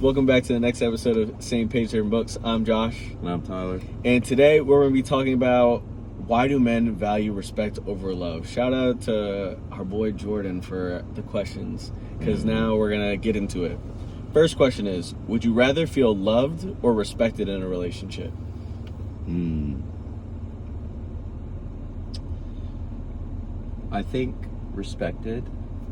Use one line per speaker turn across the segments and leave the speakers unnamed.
Welcome back to the next episode of Same Page, Different Books. I'm Josh.
And I'm Tyler.
And today we're going to be talking about why do men value respect over love. Shout out to our boy Jordan for the questions, because now we're going to get into it. First question is, would you rather feel loved or respected in a relationship?
I think respected.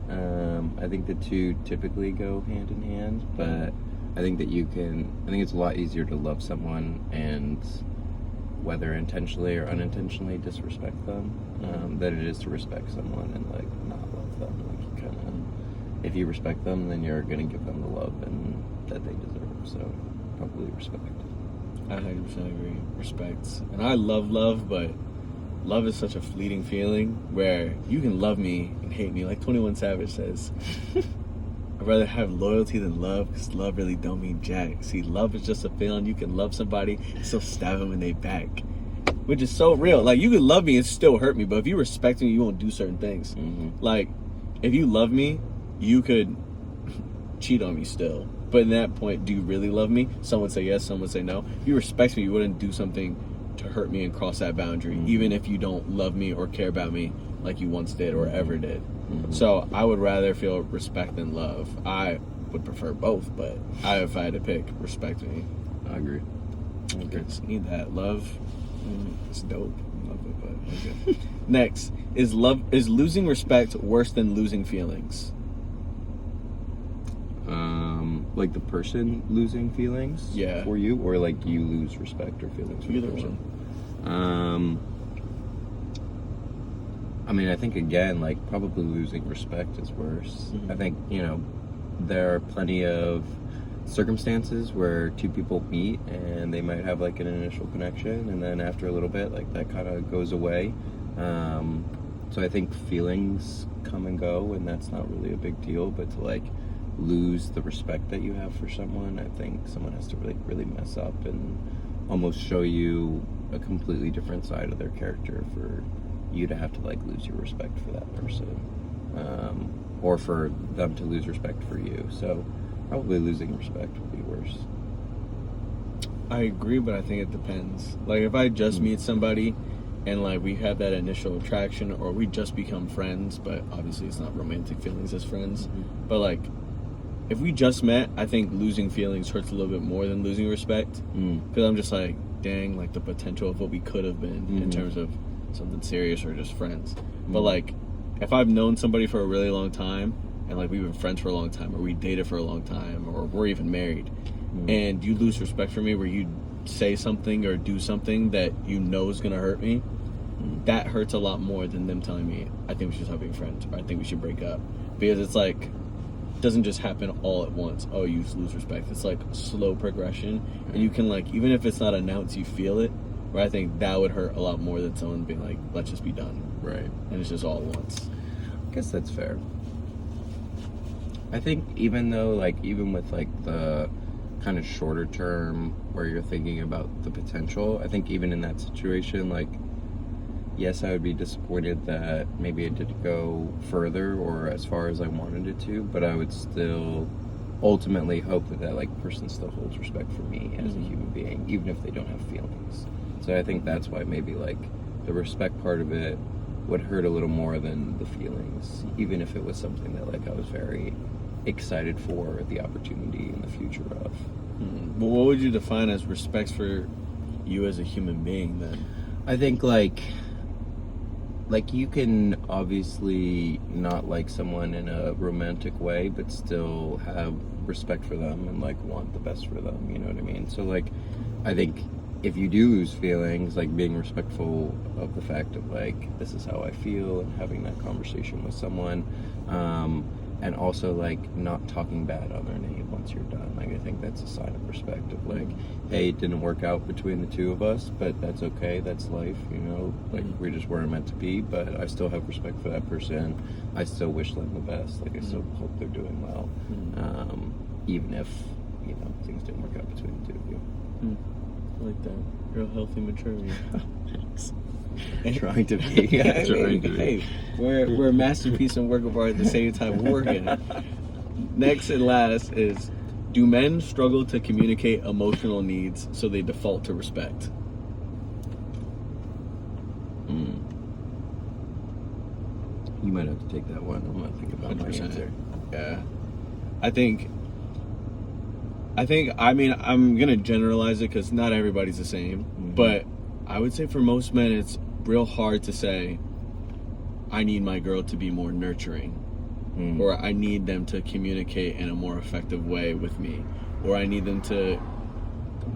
I think the two typically go hand in hand, but I think it's a lot easier to love someone and whether intentionally or unintentionally disrespect them than it is to respect someone and like not love them. Like you kind of, if you respect them, then you're gonna give them the love and that they deserve. So probably respect.
I 100% agree. Respect. And I love love, but love is such a fleeting feeling where you can love me and hate me. Like 21 Savage says, I'd rather have loyalty than love, because love really don't mean jack. See, love is just a feeling. You can love somebody and still stab them in their back, which is so real. Like, you can love me and still hurt me, but if you respect me, you won't do certain things. Like, if you love me, you could cheat on me still. But in that point, do you really love me? Some would say yes, some would say no. If you respect me, you wouldn't do something to hurt me and cross that boundary, even if you don't love me or care about me like you once did or ever did. So I would rather feel respect than love. I would prefer both, but if I had to pick, respect me.
I agree.
I just need that love. It's dope. Love it, but okay. Next, is losing respect worse than losing feelings?
Like the person losing feelings for you, or like you lose respect or feelings for the person? I mean, I think again, like probably losing respect is worse. I think, there are plenty of circumstances where two people meet and they might have like an initial connection, and then after a little bit, like that kind of goes away. So I think feelings come and go, and that's not really a big deal, but to like lose the respect that you have for someone, I think someone has to really mess up and almost show you a completely different side of their character for you to have to like lose your respect for that person, or for them to lose respect for you. So probably losing respect would be worse.
I agree, but I think it depends. Like, if I just meet somebody and like we have that initial attraction, or we just become friends, but obviously it's not romantic feelings as friends, but like if we just met, I think losing feelings hurts a little bit more than losing respect, because I'm just like, dang, like the potential of what we could have been in terms of something serious or just friends. But like, if I've known somebody for a really long time, and like we've been friends for a long time, or we dated for a long time, or we're even married, and you lose respect for me where you say something or do something that you know is gonna hurt me, that hurts a lot more than them telling me, I think we should stop being friends, or I think we should break up. Because it's like, doesn't just happen all at once. Oh, you lose respect. It's like slow progression, and you can like, even if it's not announced, you feel it. Where I think that would hurt a lot more than someone being like, let's just be done.
Right.
And it's just all at once.
I guess that's fair. I think even with like the kind of shorter term where you're thinking about the potential, I think even in that situation, like, yes, I would be disappointed that maybe it didn't go further or as far as I wanted it to, but I would still ultimately hope that like person still holds respect for me as a human being, even if they don't have feelings. So I think that's why maybe like the respect part of it would hurt a little more than the feelings, even if it was something that like I was very excited for the opportunity in the future of.
But what would you define as respect for you as a human being then?
I think like you can obviously not like someone in a romantic way, but still have respect for them and like want the best for them, you know what I mean? So like, I think if you do lose feelings, like being respectful of the fact of like, this is how I feel, and having that conversation with someone, and also like not talking bad on their name once you're done. Like, I think that's a sign of respect of like, hey, it didn't work out between the two of us, but that's okay, that's life, like we just weren't meant to be, but I still have respect for that person. I still wish them the best. Like, I still hope they're doing well, even if things didn't work out between the two of you.
I like that. Real healthy maturity.
Thanks. Trying to be.
Hey, we're a masterpiece and work of art at the same time. We're working it. Next and last is, Do men struggle to communicate emotional needs, so they default to respect?
You might have to take that one. I'm gonna think about my
100%.
answer.
Yeah. I mean, I'm going to generalize it because not everybody's the same. But I would say for most men, it's real hard to say, I need my girl to be more nurturing. Or I need them to communicate in a more effective way with me. Or I need them to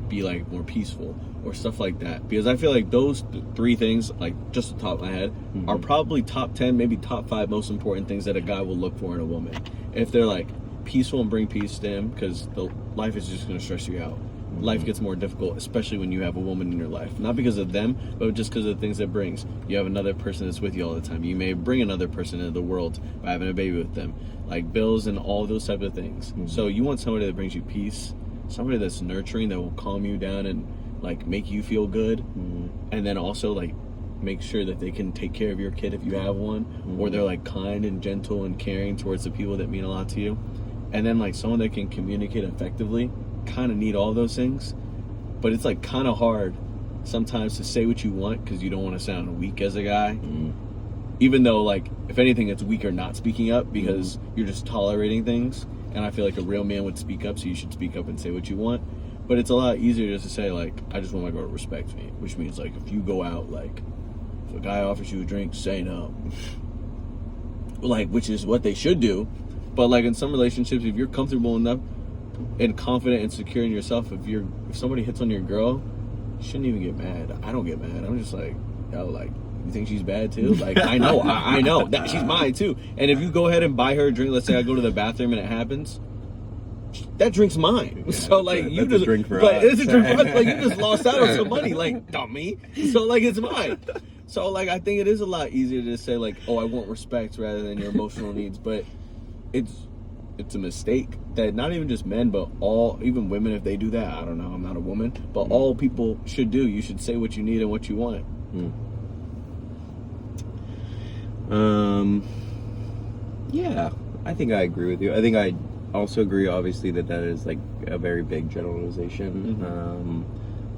be like more peaceful or stuff like that. Because I feel like those three things, like just the top of my head, are probably top 10, maybe top 5 most important things that a guy will look for in a woman. If they're like peaceful and bring peace to him, because life is just going to stress you out. Life gets more difficult, especially when you have a woman in your life. Not because of them, but just because of the things it brings. You have another person that's with you all the time. You may bring another person into the world by having a baby with them. Like bills and all those type of things. So you want somebody that brings you peace, somebody that's nurturing, that will calm you down and like make you feel good. And then also like make sure that they can take care of your kid if you have one. Or they're like kind and gentle and caring towards the people that mean a lot to you. And then like someone that can communicate effectively. Kind of need all those things, but it's like kind of hard sometimes to say what you want because you don't want to sound weak as a guy. Even though like if anything it's weaker not speaking up because you're just tolerating things, and I feel like a real man would speak up, so you should speak up and say what you want. But it's a lot easier just to say like, I just want my girl to respect me, which means like if you go out, like if a guy offers you a drink, say no. Like, which is what they should do. But like in some relationships, if you're comfortable enough and confident and secure in yourself, if somebody hits on your girl, you shouldn't even get mad. I don't get mad. I'm just like, yo, like, you think she's bad too? Like, I know, I know that she's mine too. And if you go ahead and buy her a drink, let's say I go to the bathroom and it happens, that drink's mine. Yeah, so like you just,
drink for
but
us.
it's a drink for us. Like you just lost out on some money, like dummy. So like it's mine. So like I think it is a lot easier to say like, oh, I want respect rather than your emotional needs, but it's a mistake that not even just men, but even women, if they do that, I don't know, I'm not a woman, but all people should do. You should say what you need and what you want.
Yeah, I think I agree with you. I think I also agree, obviously, that is like a very big generalization.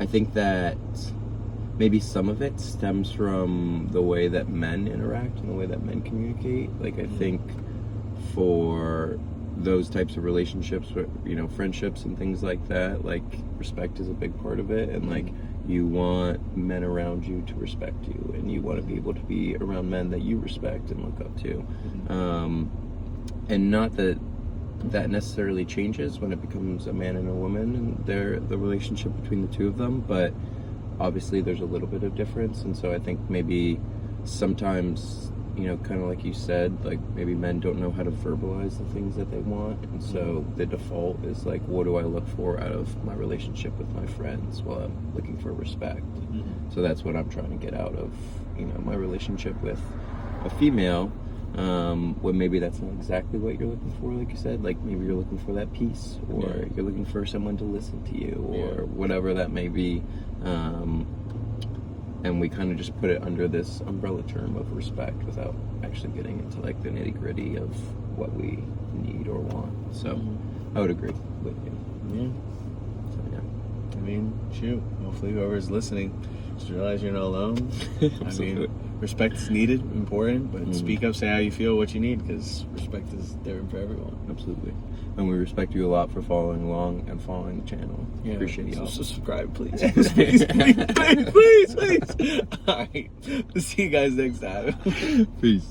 I think that maybe some of it stems from the way that men interact and the way that men communicate. Like I think for those types of relationships, you know, friendships and things like that, like respect is a big part of it, and like you want men around you to respect you, and you want to be able to be around men that you respect and look up to. And not that necessarily changes when it becomes a man and a woman and the relationship between the two of them, but obviously there's a little bit of difference. And so I think maybe sometimes, you know, kind of like you said, like maybe men don't know how to verbalize the things that they want, and so the default is like, what do I look for out of my relationship with my friends? Well, I'm looking for respect. So that's what I'm trying to get out of, you know, my relationship with a female. When maybe that's not exactly what you're looking for, like you said, like maybe you're looking for that peace, or you're looking for someone to listen to you, or whatever that may be. And we kind of just put it under this umbrella term of respect without actually getting into like the nitty gritty of what we need or want. So I would agree with you. So,
I mean, shoot, hopefully whoever's listening just realize you're not alone. I mean, respect is needed, important, but speak up, say how you feel, what you need, because respect is there for everyone.
Absolutely. And we respect you a lot for following along and following the channel.
Yeah,
appreciate you.
So subscribe, please. please. All right. See you guys next time.
Peace.